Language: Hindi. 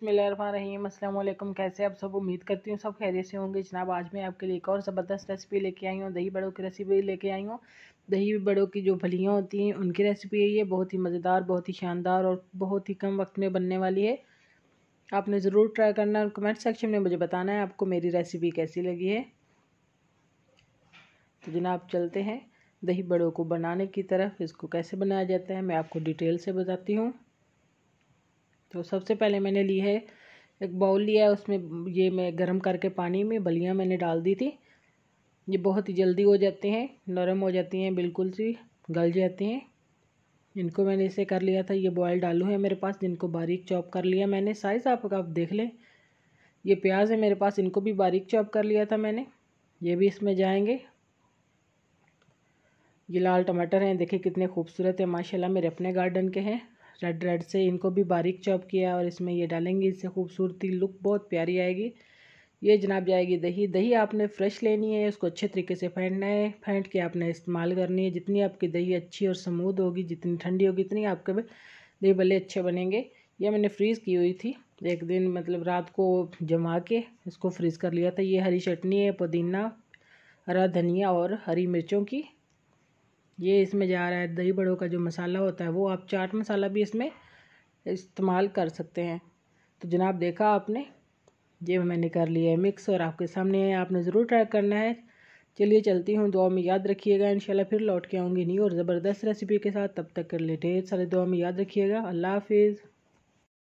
बिस्मिल्लाहिर्रहमानिर्रहीम। अस्सलाम वालेकुम। कैसे आप सब? उम्मीद करती हूँ सब खैरियत से होंगे। जनाब आज मैं आपके लिए एक और ज़बरदस्त रेसिपी लेके आई हूँ। दही बड़ों की रेसिपी लेके आई हूँ। दही बड़ों की जो फलियाँ होती हैं उनकी रेसिपी है ये। बहुत ही मज़ेदार, बहुत ही शानदार और बहुत ही कम वक्त में बनने वाली है। आपने ज़रूर ट्राई करना और कमेंट सेक्शन में मुझे बताना है आपको मेरी रेसिपी कैसी लगी है। तो जनाब चलते हैं दही बड़ों को बनाने की तरफ। इसको कैसे बनाया जाता है मैं आपको डिटेल से बताती हूँ। तो सबसे पहले मैंने ली है एक बाउल लिया है, उसमें ये मैं गरम करके पानी में बलियाँ मैंने डाल दी थी। ये बहुत ही जल्दी हो जाते हैं, नरम हो जाती हैं, बिल्कुल सी गल जाती हैं। इनको मैंने इसे कर लिया था। ये बॉयल आलू है मेरे पास, जिनको बारीक चॉप कर लिया मैंने। साइज़ आप देख लें। ये प्याज है मेरे पास, इनको भी बारीक चॉप कर लिया था मैंने। ये भी इसमें जाएंगे। ये लाल टमाटर हैं, देखिए कितने खूबसूरत है माशाल्लाह, मेरे अपने गार्डन के हैं। रेड रेड से इनको भी बारीक चॉप किया और इसमें ये डालेंगे। इससे खूबसूरती लुक बहुत प्यारी आएगी। ये जनाब जाएगी दही। दही आपने फ्रेश लेनी है, उसको अच्छे तरीके से फेंटना है। फेंट के आपने इस्तेमाल करनी है। जितनी आपकी दही अच्छी और स्मूथ होगी, जितनी ठंडी होगी, इतनी आपके दही भल्ले अच्छे बनेंगे। ये मैंने फ्रीज़ की हुई थी एक दिन, मतलब रात को जमा के इसको फ्रीज़ कर लिया था। ये हरी चटनी है, पुदीना, हरा धनिया और हरी मिर्चों की। ये इसमें जा रहा है दही बड़ों का जो मसाला होता है वो आप चाट मसाला भी इसमें इस्तेमाल कर सकते हैं। तो जनाब देखा आपने, ये मैंने कर लिया है मिक्स और आपके सामने है। आपने ज़रूर ट्राई करना है। चलिए चलती हूँ, दुआ में याद रखिएगा। इंशाल्लाह फिर लौट के आऊँगी नई और ज़बरदस्त रेसिपी के साथ। तब तक कर ले ढेर सारे दुआ में याद रखिएगा। अल्लाह हाफिज़।